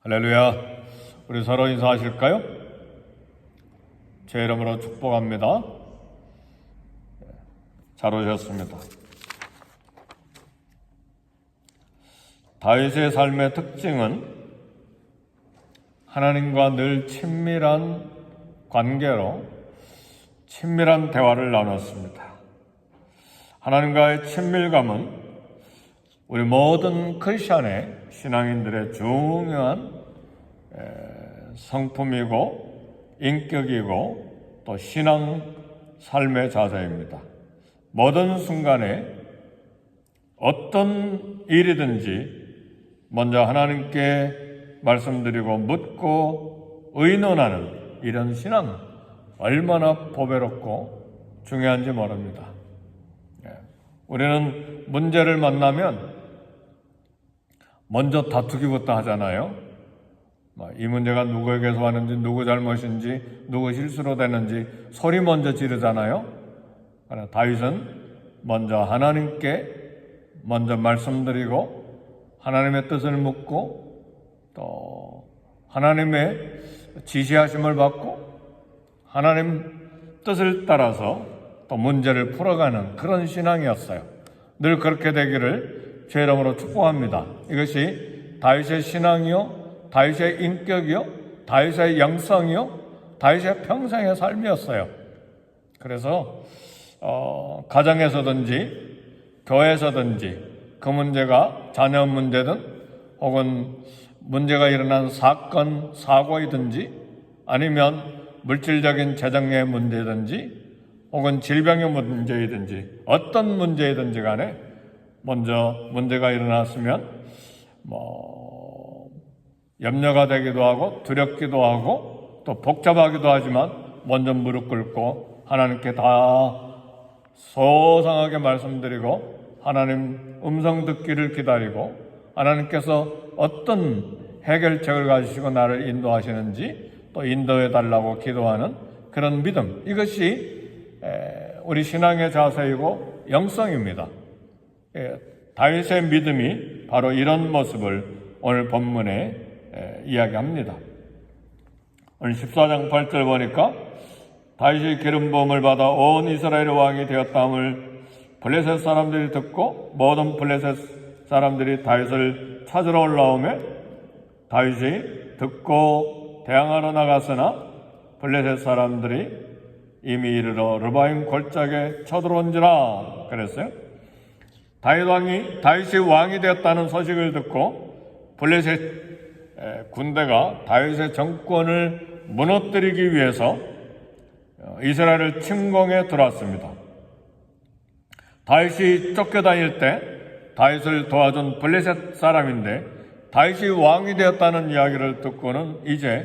할렐루야. 우리 서로 인사하실까요? 제 이름으로 축복합니다. 잘 오셨습니다. 다윗의 삶의 특징은 하나님과 늘 친밀한 관계로 친밀한 대화를 나눴습니다. 하나님과의 친밀감은 우리 모든 크리스천의 신앙인들의 중요한 성품이고 인격이고 또 신앙 삶의 자세입니다. 모든 순간에 어떤 일이든지 먼저 하나님께 말씀드리고 묻고 의논하는 이런 신앙 얼마나 보배롭고 중요한지 모릅니다. 우리는 문제를 만나면 먼저 다투기부터 하잖아요. 이 문제가 누구에게서 왔는지, 누구 잘못인지, 누구 실수로 되는지 소리 먼저 지르잖아요. 다윗은 먼저 하나님께 먼저 말씀드리고 하나님의 뜻을 묻고 또 하나님의 지시하심을 받고 하나님 뜻을 따라서 또 문제를 풀어가는 그런 신앙이었어요. 늘 그렇게 되기를 제 이름으로 축복합니다. 이것이 다윗의 신앙이요, 다윗의 인격이요, 다윗의 영성이요, 다윗의 평생의 삶이었어요. 그래서 가정에서든지 교회에서든지 그 문제가 자녀 문제든 혹은 문제가 일어난 사건, 사고이든지 아니면 물질적인 재정의 문제든지 혹은 질병의 문제이든지 어떤 문제이든지 간에 먼저 문제가 일어났으면 염려가 되기도 하고 두렵기도 하고 또 복잡하기도 하지만 먼저 무릎 꿇고 하나님께 다 소상하게 말씀드리고 하나님 음성 듣기를 기다리고 하나님께서 어떤 해결책을 가지시고 나를 인도하시는지 또 인도해 달라고 기도하는 그런 믿음, 이것이 우리 신앙의 자세이고 영성입니다. 다윗의 믿음이 바로 이런 모습을 오늘 본문에 이야기합니다. 오늘 14장 8절 보니까 다윗이 기름 부음을 받아 온 이스라엘의 왕이 되었다함을 블레셋 사람들이 듣고 모든 블레셋 사람들이 다윗을 찾으러 올라오매 다윗이 듣고 대항하러 나갔으나 블레셋 사람들이 이미 이르러 르바임 골짜기에 쳐들어온지라 그랬어요. 다윗이 왕이 되었다는 소식을 듣고 블레셋 군대가 다윗의 정권을 무너뜨리기 위해서 이스라엘을 침공해 들어왔습니다. 다윗이 쫓겨다닐 때 다윗을 도와준 블레셋 사람인데 다윗이 왕이 되었다는 이야기를 듣고는 이제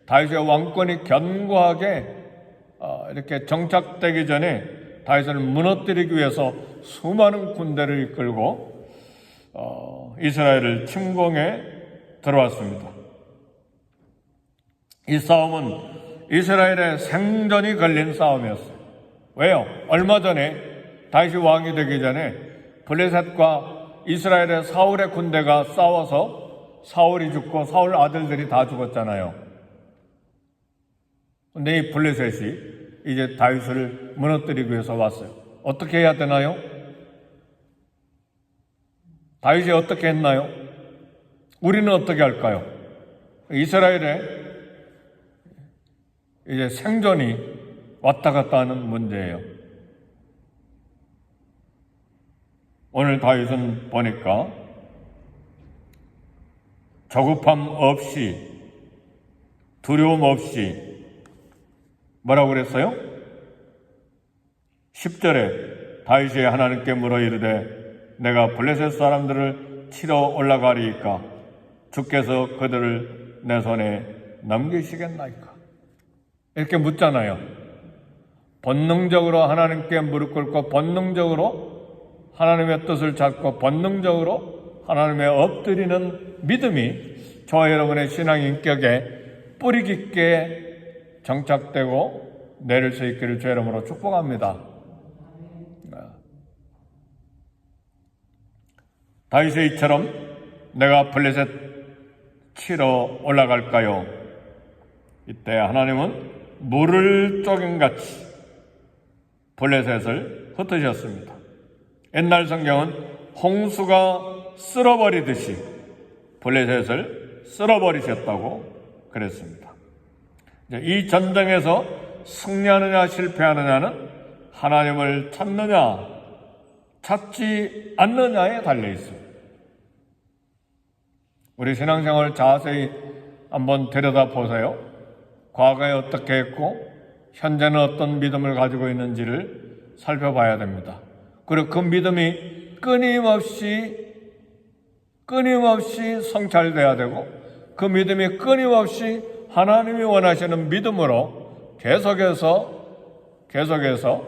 다윗의 왕권이 견고하게 이렇게 정착되기 전에 다윗을 무너뜨리기 위해서 수많은 군대를 이끌고 이스라엘을 침공해 들어왔습니다. 이 싸움은 이스라엘의 생존이 걸린 싸움이었어요. 왜요? 얼마 전에 다윗이 왕이 되기 전에 블레셋과 이스라엘의 사울의 군대가 싸워서 사울이 죽고 사울 아들들이 다 죽었잖아요. 근데 이 블레셋이 이제 다윗을 무너뜨리기 위해서 왔어요. 어떻게 해야 되나요? 다윗이 어떻게 했나요? 우리는 어떻게 할까요? 이스라엘의 이제 생존이 왔다 갔다 하는 문제예요. 오늘 다윗은 보니까 조급함 없이 두려움 없이 뭐라고 그랬어요? 10절에 다윗이 하나님께 물어 이르되 내가 블레셋 사람들을 치러 올라가리이까 주께서 그들을 내 손에 넘기시겠나이까? 이렇게 묻잖아요. 본능적으로 하나님께 무릎 꿇고 본능적으로 하나님의 뜻을 찾고 본능적으로 하나님의 엎드리는 믿음이 저와 여러분의 신앙 인격에 뿌리 깊게 정착되고 내릴 수 있기를 주의 이름으로 축복합니다. 다윗의 이처럼 내가 블레셋 치러 올라갈까요? 이때 하나님은 물을 쪼금같이 블레셋을 흩으셨습니다. 옛날 성경은 홍수가 쓸어버리듯이 블레셋을 쓸어버리셨다고 그랬습니다. 이 전쟁에서 승리하느냐 실패하느냐는 하나님을 찾느냐 찾지 않느냐에 달려 있습니다. 우리 신앙생활을 자세히 한번 들여다보세요. 과거에 어떻게 했고 현재는 어떤 믿음을 가지고 있는지를 살펴봐야 됩니다. 그리고 그 믿음이 끊임없이 성찰돼야 되고 그 믿음이 끊임없이 하나님이 원하시는 믿음으로 계속해서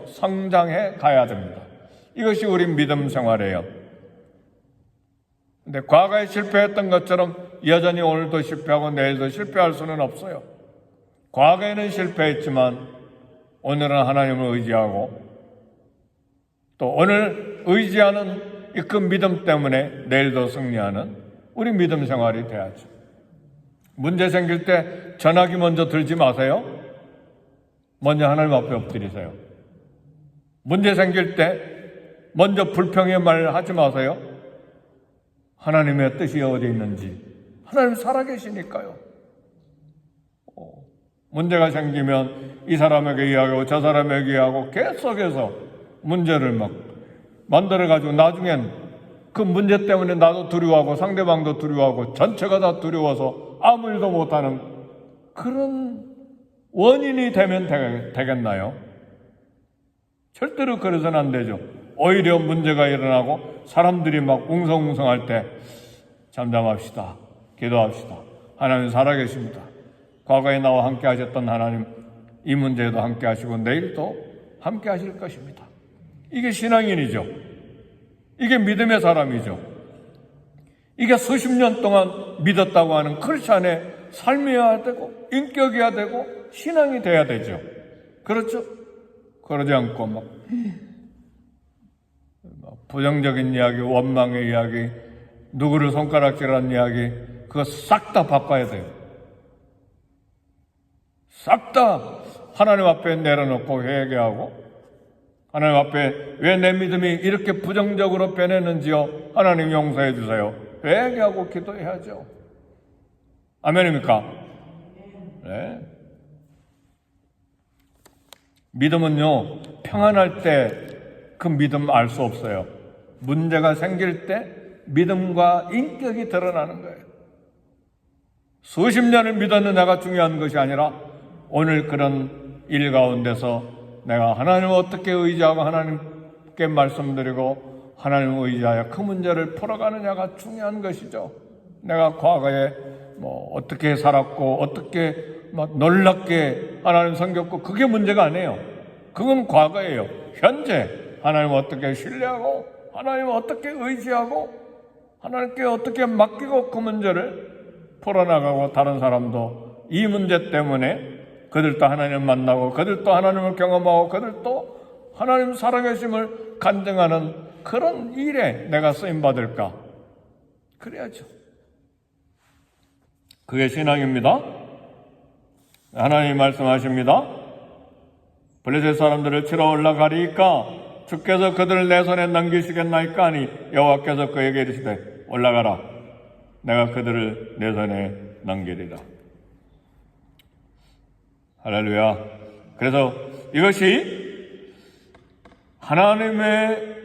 성장해 가야 됩니다. 이것이 우리 믿음 생활이에요. 근데 과거에 실패했던 것처럼 여전히 오늘도 실패하고 내일도 실패할 수는 없어요. 과거에는 실패했지만 오늘은 하나님을 의지하고 또 오늘 의지하는 그 믿음 때문에 내일도 승리하는 우리 믿음 생활이 돼야죠. 문제 생길 때 전화기 먼저 들지 마세요. 먼저 하나님 앞에 엎드리세요. 문제 생길 때 먼저 불평의 말 하지 마세요. 하나님의 뜻이 어디 있는지 하나님 살아계시니까요. 문제가 생기면 이 사람에게 이야기하고 저 사람에게 이야기하고 계속해서 문제를 막 만들어가지고 나중엔 그 문제 때문에 나도 두려워하고 상대방도 두려워하고 전체가 다 두려워서 아무 일도 못하는 그런 원인이 되면 되겠나요? 절대로 그래서는 안 되죠. 오히려 문제가 일어나고 사람들이 막 웅성웅성할 때 잠잠합시다. 기도합시다. 하나님 살아계십니다. 과거에 나와 함께 하셨던 하나님 이 문제에도 함께 하시고 내일도 함께 하실 것입니다. 이게 신앙인이죠. 이게 믿음의 사람이죠. 이게 수십 년 동안 믿었다고 하는 크리스찬의 삶이어야 되고 인격이어야 되고 신앙이 돼야 되죠. 그렇죠? 그러지 않고 막 부정적인 이야기, 원망의 이야기, 누구를 손가락질하는 이야기 그거 싹 다 바꿔야 돼요. 싹 다 하나님 앞에 내려놓고 회개하고 하나님 앞에 왜 내 믿음이 이렇게 부정적으로 변했는지요? 하나님 용서해 주세요. 회개하고 기도해야죠. 아멘입니까? 네. 믿음은요, 평안할 때 그 믿음 알 수 없어요. 문제가 생길 때 믿음과 인격이 드러나는 거예요. 수십 년을 믿었는 내가 중요한 것이 아니라 오늘 그런 일 가운데서 내가 하나님을 어떻게 의지하고 하나님께 말씀드리고 하나님을 의지하여 그 문제를 풀어가느냐가 중요한 것이죠. 내가 과거에 어떻게 살았고 어떻게 놀랍게 하나님 섬겼고 그게 문제가 아니에요. 그건 과거예요. 현재 하나님을 어떻게 신뢰하고 하나님을 어떻게 의지하고 하나님께 어떻게 맡기고 그 문제를 풀어나가고 다른 사람도 이 문제 때문에 그들도 하나님을 만나고 그들도 하나님을 경험하고 그들도 하나님 살아계심을 간증하는 그런 일에 내가 쓰임받을까? 그래야죠. 그게 신앙입니다. 하나님이 말씀하십니다. 블레셋 사람들을 치러 올라가리까 주께서 그들을 내 손에 넘기시겠나이까 하니 여호와께서 그에게 이르시되 올라가라 내가 그들을 내 손에 넘기리라. 할렐루야. 그래서 이것이 하나님의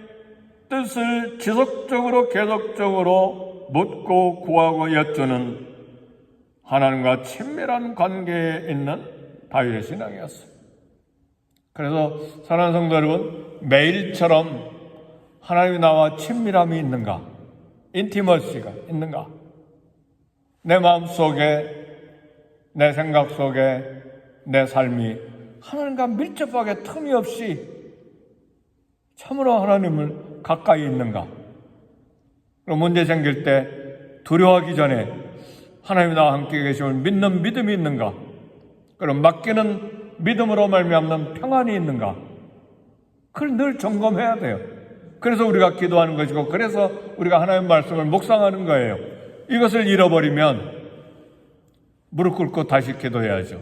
뜻을 지속적으로 계속적으로 묻고 구하고 여쭈는 하나님과 친밀한 관계에 있는 다윗의 신앙이었어요. 그래서 사랑하는 성도 여러분, 매일처럼 하나님이 나와 친밀함이 있는가? 인티머시가 있는가? 내 마음속에, 내 생각 속에, 내 삶이 하나님과 밀접하게 틈이 없이 참으로 하나님을 가까이 있는가? 그럼 문제 생길 때 두려워하기 전에 하나님이 나와 함께 계심을 믿는 믿음이 있는가? 그럼 맡기는 믿음으로 말미암는 평안이 있는가? 그걸 늘 점검해야 돼요. 그래서 우리가 기도하는 것이고 그래서 우리가 하나님의 말씀을 묵상하는 거예요. 이것을 잃어버리면 무릎 꿇고 다시 기도해야죠.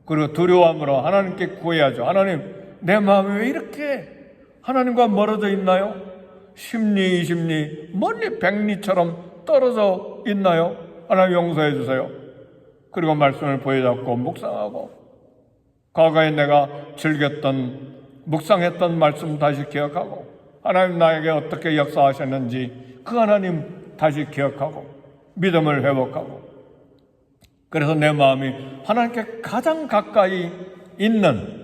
그리고 두려움으로 하나님께 구해야죠. 하나님, 내 마음이 왜 이렇게 하나님과 멀어져 있나요? 10리, 20리, 멀리 100리처럼 떨어져 있나요? 하나님 용서해 주세요. 그리고 말씀을 보여잡고 묵상하고 과거에 내가 즐겼던 묵상했던 말씀 다시 기억하고 하나님 나에게 어떻게 역사하셨는지 그 하나님 다시 기억하고 믿음을 회복하고 그래서 내 마음이 하나님께 가장 가까이 있는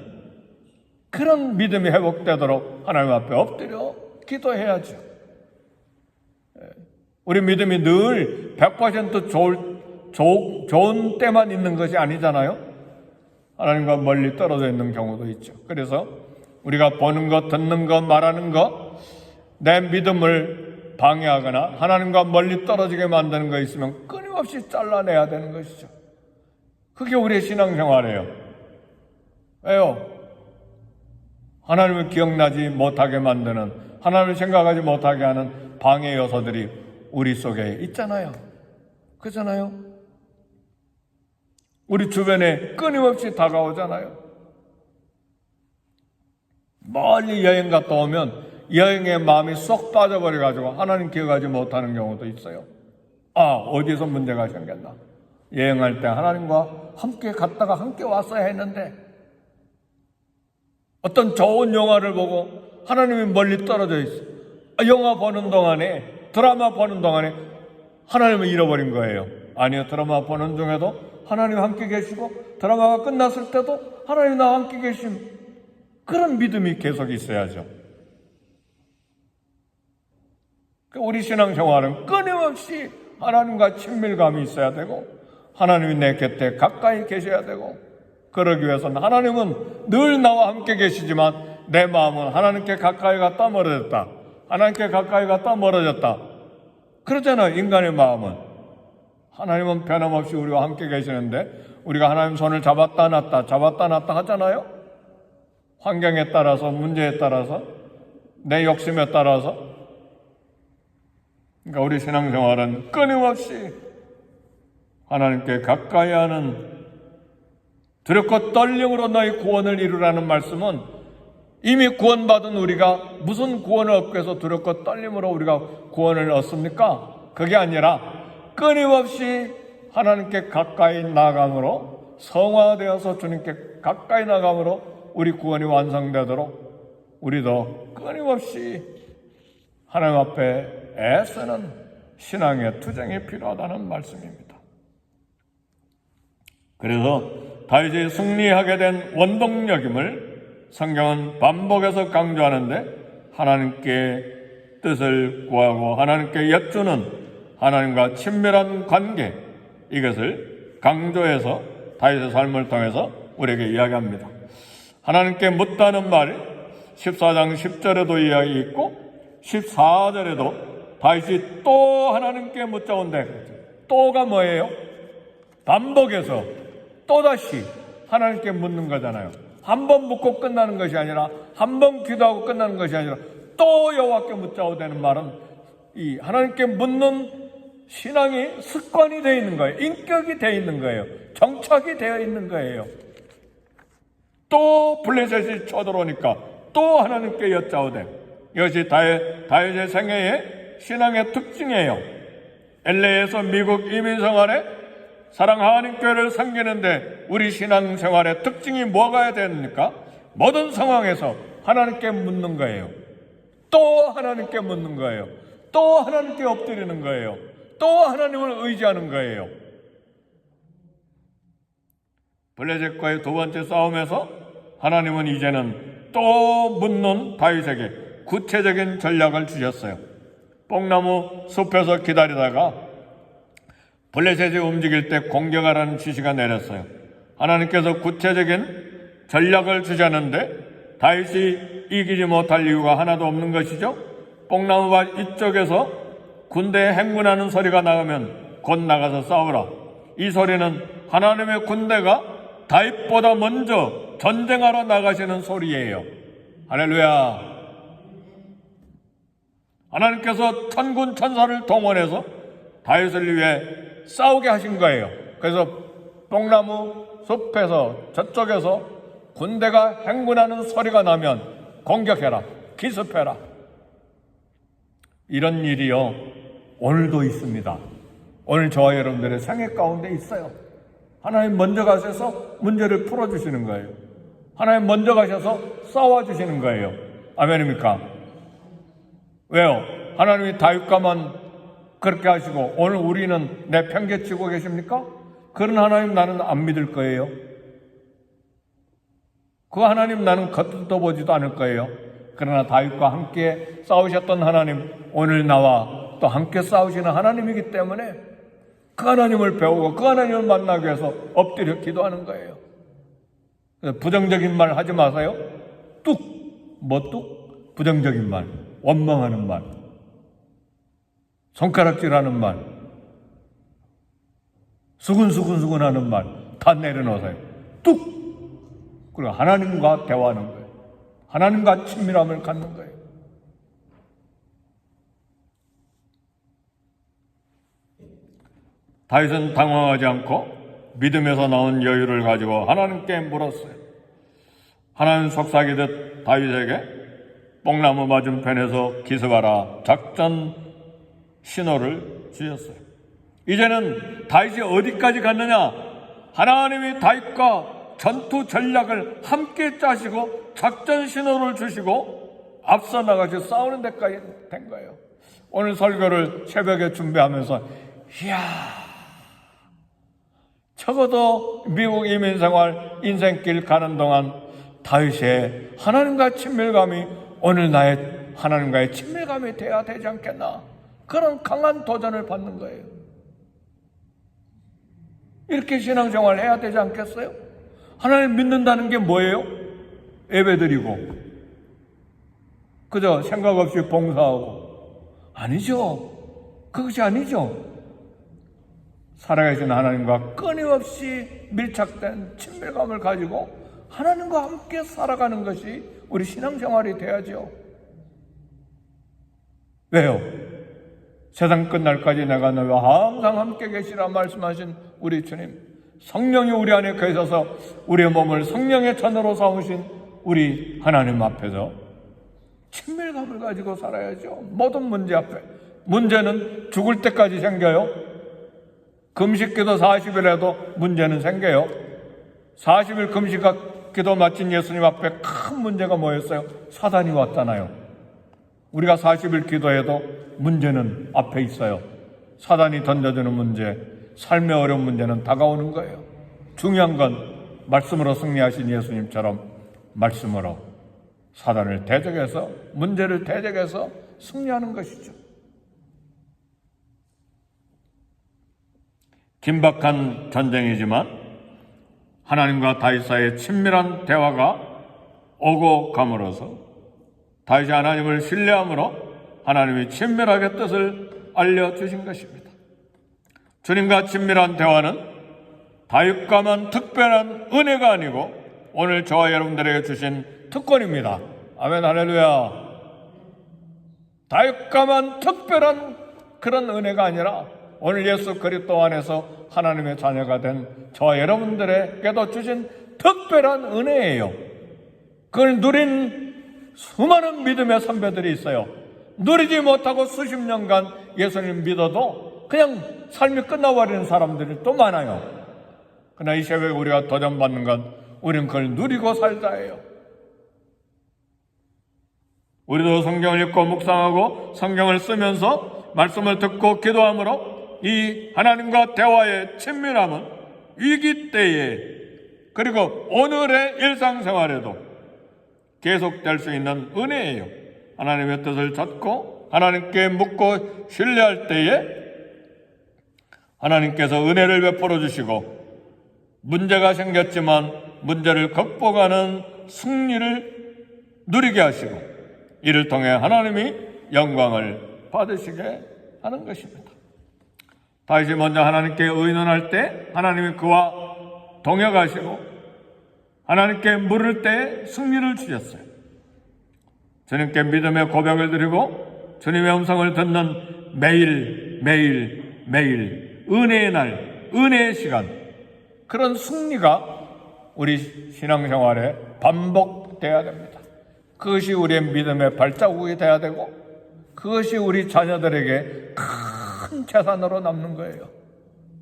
그런 믿음이 회복되도록 하나님 앞에 엎드려 기도해야죠. 우리 믿음이 늘 100% 좋은 때만 있는 것이 아니잖아요. 하나님과 멀리 떨어져 있는 경우도 있죠. 그래서 우리가 보는 것, 듣는 것, 말하는 것, 내 믿음을 방해하거나 하나님과 멀리 떨어지게 만드는 거 있으면 끊임없이 잘라내야 되는 것이죠. 그게 우리의 신앙생활이에요. 왜요? 하나님을 기억나지 못하게 만드는, 하나님을 생각하지 못하게 하는 방해 요소들이 우리 속에 있잖아요. 그렇잖아요? 우리 주변에 끊임없이 다가오잖아요. 멀리 여행 갔다 오면 여행의 마음이 쏙 빠져버려가지고 하나님 기억하지 못하는 경우도 있어요. 어디서 문제가 생겼나? 여행할 때 하나님과 함께 갔다가 함께 왔어야 했는데 어떤 좋은 영화를 보고 하나님이 멀리 떨어져 있어. 영화 보는 동안에, 드라마 보는 동안에 하나님을 잃어버린 거예요. 아니요, 드라마 보는 중에도 하나님 함께 계시고 드라마가 끝났을 때도 하나님 나와 함께 계심, 그런 믿음이 계속 있어야죠. 우리 신앙생활은 끊임없이 하나님과 친밀감이 있어야 되고 하나님이 내 곁에 가까이 계셔야 되고, 그러기 위해서는 하나님은 늘 나와 함께 계시지만 내 마음은 하나님께 가까이 갔다 멀어졌다, 하나님께 가까이 갔다 멀어졌다 그러잖아요. 인간의 마음은. 하나님은 변함없이 우리와 함께 계시는데 우리가 하나님 손을 잡았다 놨다 잡았다 놨다 하잖아요. 환경에 따라서, 문제에 따라서, 내 욕심에 따라서. 그러니까 우리 신앙생활은 끊임없이 하나님께 가까이 하는, 두렵고 떨림으로 너희 구원을 이루라는 말씀은 이미 구원받은 우리가 무슨 구원을 얻기 위해서 두렵고 떨림으로 우리가 구원을 얻습니까? 그게 아니라 끊임없이 하나님께 가까이 나감으로, 성화되어서 주님께 가까이 나감으로 우리 구원이 완성되도록 우리도 끊임없이 하나님 앞에 애쓰는 신앙의 투쟁이 필요하다는 말씀입니다. 그래서 다윗이 승리하게 된 원동력임을 성경은 반복해서 강조하는데, 하나님께 뜻을 구하고 하나님께 여쭈는 하나님과 친밀한 관계, 이것을 강조해서 다윗의 삶을 통해서 우리에게 이야기합니다. 하나님께 묻다는 말이 14장 10절에도 이야기 있고 14절에도 다윗이 또 하나님께 묻자온대. 또가 뭐예요? 반복해서 또다시 하나님께 묻는 거잖아요. 한 번 묻고 끝나는 것이 아니라, 한 번 기도하고 끝나는 것이 아니라 또 여호와께 묻자오되는 말은 이 하나님께 묻는 신앙이 습관이 되어 있는 거예요. 인격이 되어 있는 거예요. 정착이 되어 있는 거예요. 또 블레셋이 쳐들어오니까 또 하나님께 여짜오되. 이것이 다윗의 생애의 신앙의 특징이에요. LA에서 미국 이민생활에 사랑 하나님교회를 섬기는데 우리 신앙생활의 특징이 뭐가 됩니까? 모든 상황에서 하나님께 묻는 거예요. 또 하나님께 묻는 거예요. 또 하나님께 엎드리는 거예요. 또 하나님을 의지하는 거예요. 블레셋과의 두 번째 싸움에서 하나님은 이제는 또 묻는 다윗에게 구체적인 전략을 주셨어요. 뽕나무 숲에서 기다리다가 블레셋이 움직일 때 공격하라는 지시가 내렸어요. 하나님께서 구체적인 전략을 주셨는데 다윗이 이기지 못할 이유가 하나도 없는 것이죠. 뽕나무밭 이쪽에서 군대에 행군하는 소리가 나오면 곧 나가서 싸우라. 이 소리는 하나님의 군대가 다윗보다 먼저 전쟁하러 나가시는 소리예요. 할렐루야. 하나님께서 천군 천사를 동원해서 다윗을 위해 싸우게 하신 거예요. 그래서 뽕나무 숲에서 저쪽에서 군대가 행군하는 소리가 나면 공격해라, 기습해라. 이런 일이요, 오늘도 있습니다. 오늘 저와 여러분들의 생애 가운데 있어요. 하나님 먼저 가셔서 문제를 풀어주시는 거예요. 하나님 먼저 가셔서 싸워주시는 거예요. 아멘입니까? 왜요? 하나님이 다윗과만 그렇게 하시고 오늘 우리는 내팽개치고 계십니까? 그런 하나님 나는 안 믿을 거예요. 그 하나님 나는 겉도 보지도 않을 거예요. 그러나 다윗과 함께 싸우셨던 하나님, 오늘 나와 또 함께 싸우시는 하나님이기 때문에 그 하나님을 배우고 그 하나님을 만나기 위해서 엎드려 기도하는 거예요. 부정적인 말 하지 마세요. 뚝? 부정적인 말, 원망하는 말, 손가락질하는 말, 수근수근 하는 말 다 내려놓으세요. 뚝! 그리고 하나님과 대화하는 거예요. 하나님과 친밀함을 갖는 거예요. 다윗은 당황하지 않고 믿음에서 나온 여유를 가지고 하나님께 물었어요. 하나님 속삭이듯 다윗에게 뽕나무 맞은편에서 기습하라 작전 신호를 주셨어요. 이제는 다윗이 어디까지 갔느냐? 하나님이 다윗과 전투 전략을 함께 짜시고 작전 신호를 주시고 앞서 나가서 싸우는 데까지 된 거예요. 오늘 설교를 새벽에 준비하면서 이야, 적어도 미국 이민생활 인생길 가는 동안 다윗의 하나님과 친밀감이 오늘 나의 하나님과의 친밀감이 돼야 되지 않겠나, 그런 강한 도전을 받는 거예요. 이렇게 신앙생활을 해야 되지 않겠어요? 하나님 믿는다는 게 뭐예요? 예배드리고 그저 생각 없이 봉사하고, 아니죠. 그것이 아니죠. 살아계신 하나님과 끊임없이 밀착된 친밀감을 가지고 하나님과 함께 살아가는 것이 우리 신앙생활이 돼야죠. 왜요? 세상 끝날까지 내가 너희와 항상 함께 계시라 말씀하신 우리 주님, 성령이 우리 안에 계셔서 우리의 몸을 성령의 전으로 삼으신 우리 하나님 앞에서 친밀감을 가지고 살아야죠. 모든 문제 앞에. 문제는 죽을 때까지 생겨요. 금식기도 40일 해도 문제는 생겨요. 40일 금식기도 마친 예수님 앞에 큰 문제가 뭐였어요? 사단이 왔잖아요. 우리가 40일 기도해도 문제는 앞에 있어요. 사단이 던져주는 문제, 삶의 어려운 문제는 다가오는 거예요. 중요한 건 말씀으로 승리하신 예수님처럼 말씀으로 사단을 대적해서, 문제를 대적해서 승리하는 것이죠. 긴박한 전쟁이지만 하나님과 다윗 사이의 친밀한 대화가 오고 감으로써 다윗이 하나님을 신뢰함으로 하나님이 친밀하게 뜻을 알려주신 것입니다. 주님과 친밀한 대화는 다윗과만 특별한 은혜가 아니고 오늘 저와 여러분들에게 주신 특권입니다. 아멘, 할렐루야. 다윗과만 특별한 그런 은혜가 아니라 오늘 예수 그리스도 안에서 하나님의 자녀가 된 저와 여러분들에게도 주신 특별한 은혜예요. 그걸 누린 수많은 믿음의 선배들이 있어요. 누리지 못하고 수십 년간 예수님 믿어도 그냥 삶이 끝나버리는 사람들이 또 많아요. 그러나 이 새벽에 우리가 도전받는 건 우리는 그걸 누리고 살자예요. 우리도 성경을 읽고 묵상하고 성경을 쓰면서 말씀을 듣고 기도함으로 이 하나님과 대화의 친밀함은 위기 때에 그리고 오늘의 일상생활에도 계속될 수 있는 은혜예요. 하나님의 뜻을 찾고 하나님께 묻고 신뢰할 때에 하나님께서 은혜를 베풀어 주시고 문제가 생겼지만 문제를 극복하는 승리를 누리게 하시고 이를 통해 하나님이 영광을 받으시게 하는 것입니다. 다윗이 먼저 하나님께 의논할 때 하나님이 그와 동역하시고 하나님께 물을 때 승리를 주셨어요. 주님께 믿음의 고백을 드리고 주님의 음성을 듣는 매일 은혜의 날, 은혜의 시간, 그런 승리가 우리 신앙생활에 반복돼야 됩니다. 그것이 우리의 믿음의 발자국이 돼야 되고 그것이 우리 자녀들에게 큰 재산으로 남는 거예요.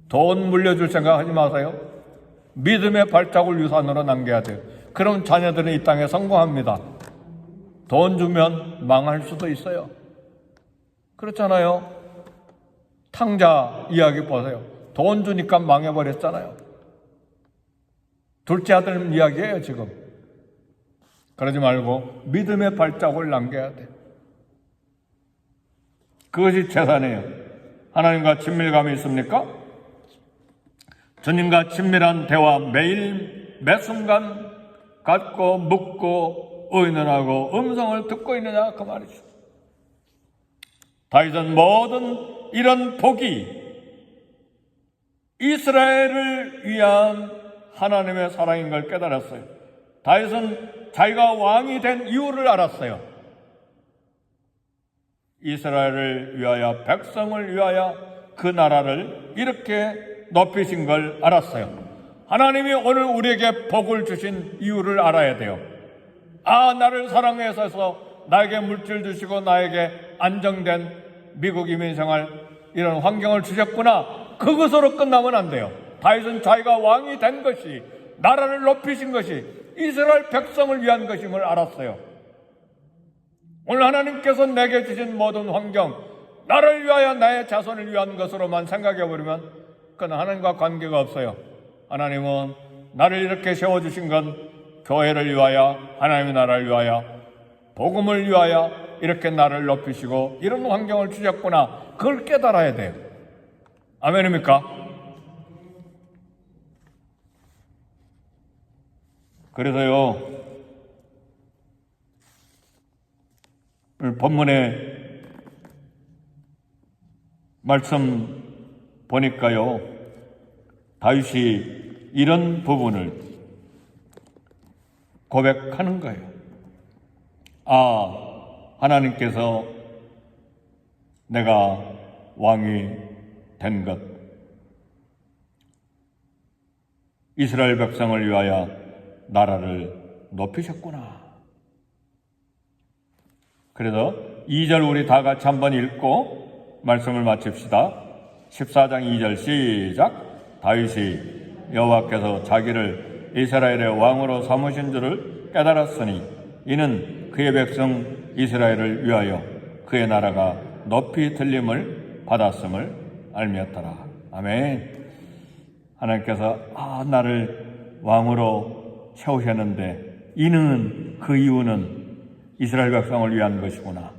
돈 물려줄 생각하지 마세요. 믿음의 발자국을 유산으로 남겨야 돼요. 그럼 자녀들은 이 땅에 성공합니다. 돈 주면 망할 수도 있어요. 그렇잖아요. 탕자 이야기 보세요. 돈 주니까 망해버렸잖아요. 둘째 아들 이야기예요 지금. 그러지 말고 믿음의 발자국을 남겨야 돼요. 그것이 재산이에요. 하나님과 친밀감이 있습니까? 주님과 친밀한 대화 매일 매 순간 갖고 묻고 의논하고 음성을 듣고 있느냐 그 말이죠. 다윗은 모든 이런 복이 이스라엘을 위한 하나님의 사랑인 걸 깨달았어요. 다윗은 자기가 왕이 된 이유를 알았어요. 이스라엘을 위하여 백성을 위하여 그 나라를 이렇게 높이신 걸 알았어요. 하나님이 오늘 우리에게 복을 주신 이유를 알아야 돼요. 나를 사랑해서 나에게 물질 주시고 나에게 안정된 미국 이민생활 이런 환경을 주셨구나. 그것으로 끝나면 안 돼요. 다윗은 자기가 왕이 된 것이 나라를 높이신 것이 이스라엘 백성을 위한 것임을 알았어요. 오늘 하나님께서 내게 주신 모든 환경 나를 위하여 나의 자손을 위한 것으로만 생각해버리면 그건 하나님과 관계가 없어요. 하나님은 나를 이렇게 세워주신 건 교회를 위하여 하나님의 나라를 위하여 복음을 위하여 이렇게 나를 높이시고 이런 환경을 주셨구나. 그걸 깨달아야 돼요. 아멘입니까? 그래서요 오늘 본문의 말씀 보니까요 다윗이 이런 부분을 고백하는 거예요. 하나님께서 내가 왕이 된 것, 이스라엘 백성을 위하여 나라를 높이셨구나. 그래서 2절 우리 다 같이 한번 읽고 말씀을 마칩시다. 14장 2절 시작. 다윗이 여호와께서 자기를 이스라엘의 왕으로 삼으신 줄을 깨달았으니 이는 그의 백성 이스라엘을 위하여 그의 나라가 높이 들림을 받았음을 알미었더라. 아멘. 하나님께서 나를 왕으로 세우셨는데 이는 그 이유는 이스라엘 백성을 위한 것이구나.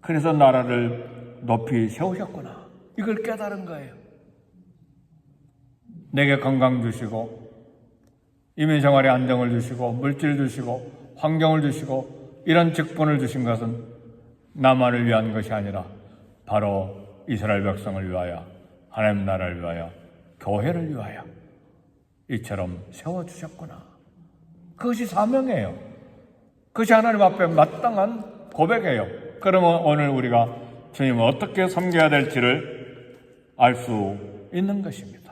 그래서 나라를 높이 세우셨구나. 이걸 깨달은 거예요. 내게 건강 주시고 이민생활에 안정을 주시고 물질 주시고 환경을 주시고 이런 직분을 주신 것은 나만을 위한 것이 아니라 바로 이스라엘 백성을 위하여 하나님 나라를 위하여 교회를 위하여 이처럼 세워주셨구나. 그것이 사명이에요. 그것이 하나님 앞에 마땅한 고백이에요. 그러면 오늘 우리가 주님을 어떻게 섬겨야 될지를 알 수 있는 것입니다.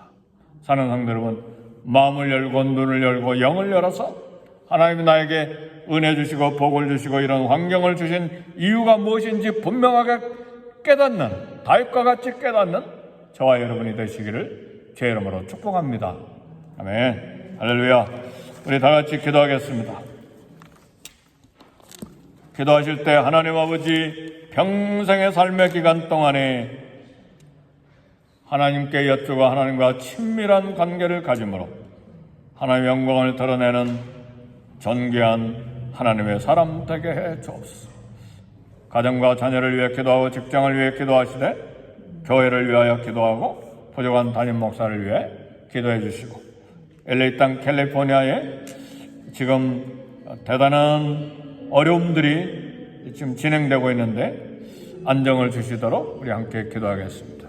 사는 성도 여러분, 마음을 열고 눈을 열고 영을 열어서 하나님이 나에게 은혜 주시고 복을 주시고 이런 환경을 주신 이유가 무엇인지 분명하게 깨닫는, 다윗과 같이 깨닫는 저와 여러분이 되시기를 제 이름으로 축복합니다. 아멘. 할렐루야. 우리 다 같이 기도하겠습니다. 기도하실 때 하나님 아버지 평생의 삶의 기간 동안에 하나님께 여쭈고 하나님과 친밀한 관계를 가짐으로 하나님의 영광을 드러내는 존귀한 하나님의 사람 되게 해 주옵소서. 가정과 자녀를 위해 기도하고 직장을 위해 기도하시되 교회를 위하여 기도하고 부족한 담임 목사를 위해 기도해 주시고 LA 땅 캘리포니아에 지금 대단한 어려움들이 지금 진행되고 있는데 안정을 주시도록 우리 함께 기도하겠습니다.